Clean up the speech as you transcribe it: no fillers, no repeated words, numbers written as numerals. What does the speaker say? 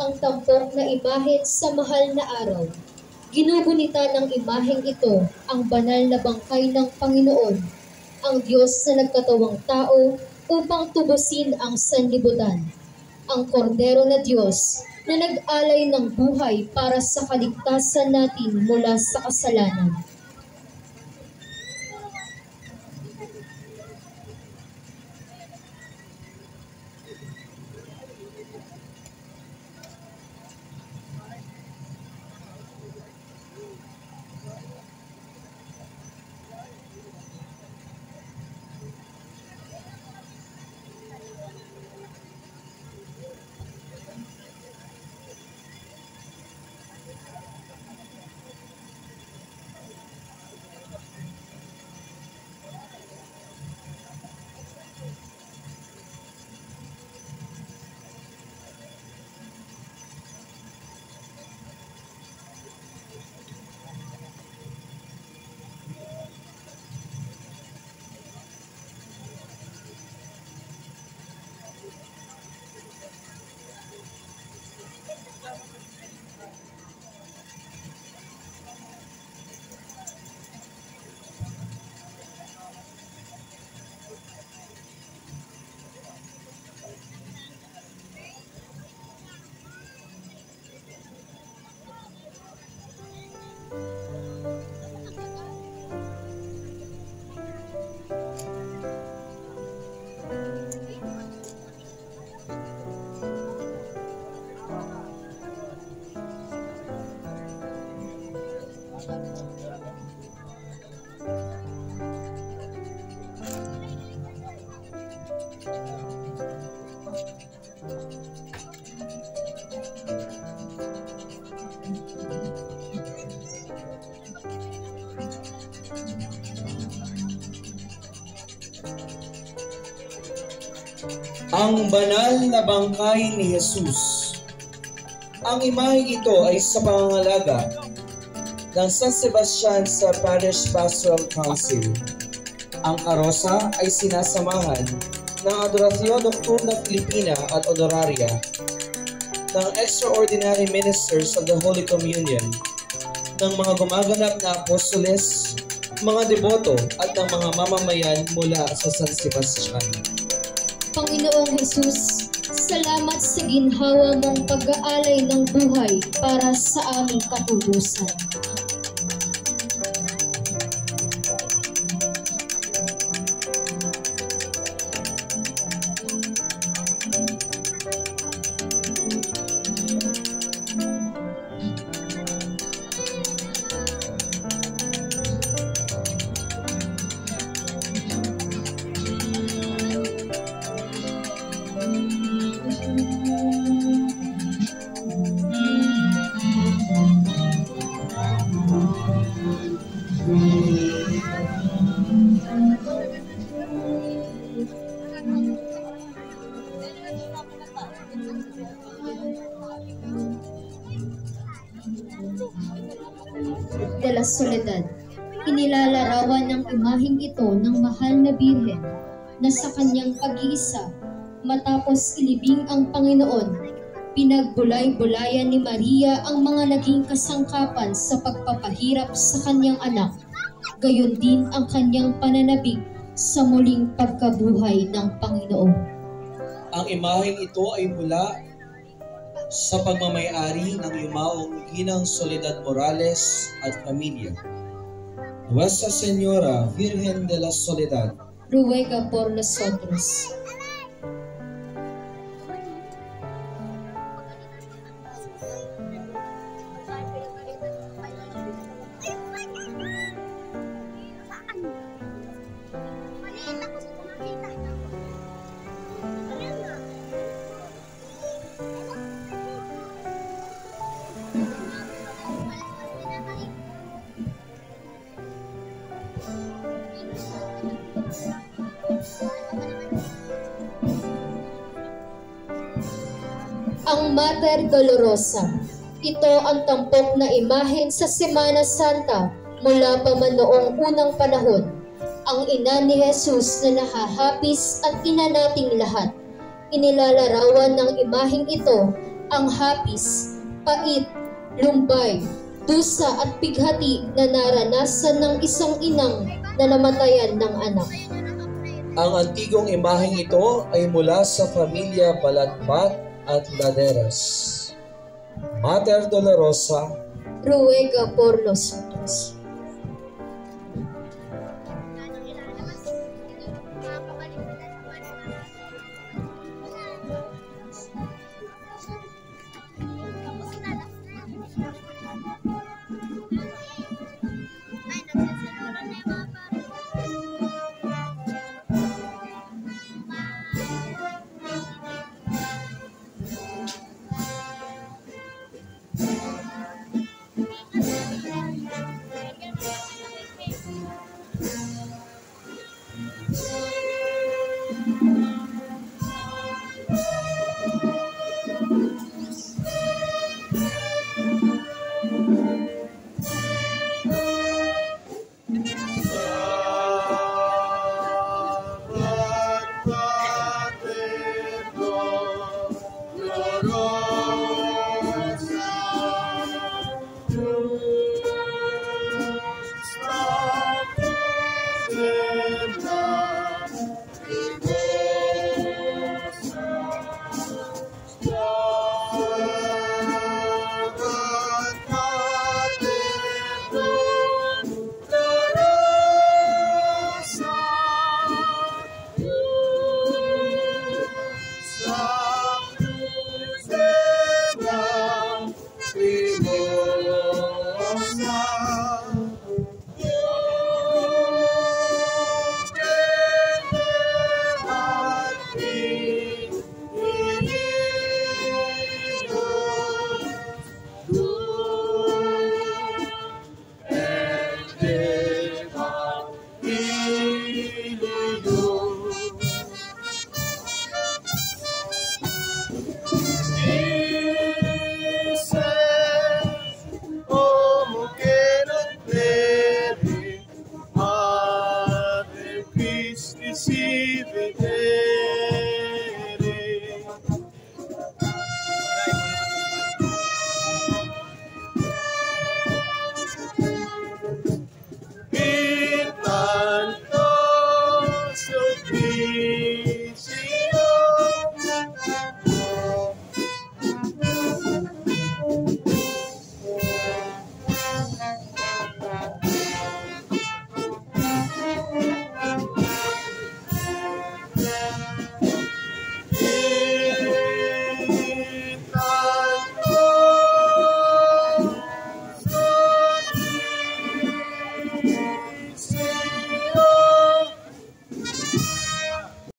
ang tampok na imahen sa mahal na araw. Ginugunita ng imaheng ito ang banal na bangkay ng Panginoon, ang Diyos na nagkatawang tao upang tubusin ang sanlibutan. Ang kordero na Diyos na nag-alay ng buhay para sa kaligtasan natin mula sa kasalanan. Ang banal na bangkay ni Jesus. Ang imaheng ito ay sa pangangalaga ng San Sebastian sa Parish Pastoral Council. Ang karosa ay sinasamahan ng Adorasyon Nocturna Filipina at Honoraria, ng Extraordinary Ministers of the Holy Communion, ng mga gumaganap na apostoles, mga deboto at ng mga mamamayan mula sa San Sebastian. Panginoong Jesus, salamat sa ginhawa mong pag-aalay ng buhay para sa aming katubusan. De la Soledad. Inilalarawan ng imaheng ito ng mahal na Birhen na sa kanyang pag-iisa matapos ilibing ang Panginoon, pinagbulay-bulayan ni Maria ang mga naging kasangkapan sa pagpapahirap sa kanyang anak, gayon din ang kanyang pananabik sa muling pagkabuhay ng Panginoon. Ang imaheng ito ay mula sa pagmamayari ng yumaong Ginang Soledad Morales at pamilya. Nuestra Señora Virgen de la Soledad, ruega por nosotros. Ang Mater Dolorosa. Ito ang tampok na imahen sa Semana Santa mula pa man noong unang panahon. Ang ina ni Jesus na nahahapis at ina nating lahat. Inilalarawan ng imaheng ito ang hapis, pait, lumbay, dusa at pighati na naranasan ng isang inang na namatayan ng anak. Ang antigong imaheng ito ay mula sa pamilya Balatbat at Laderas. Mater Dolorosa, Ruega por nosotros.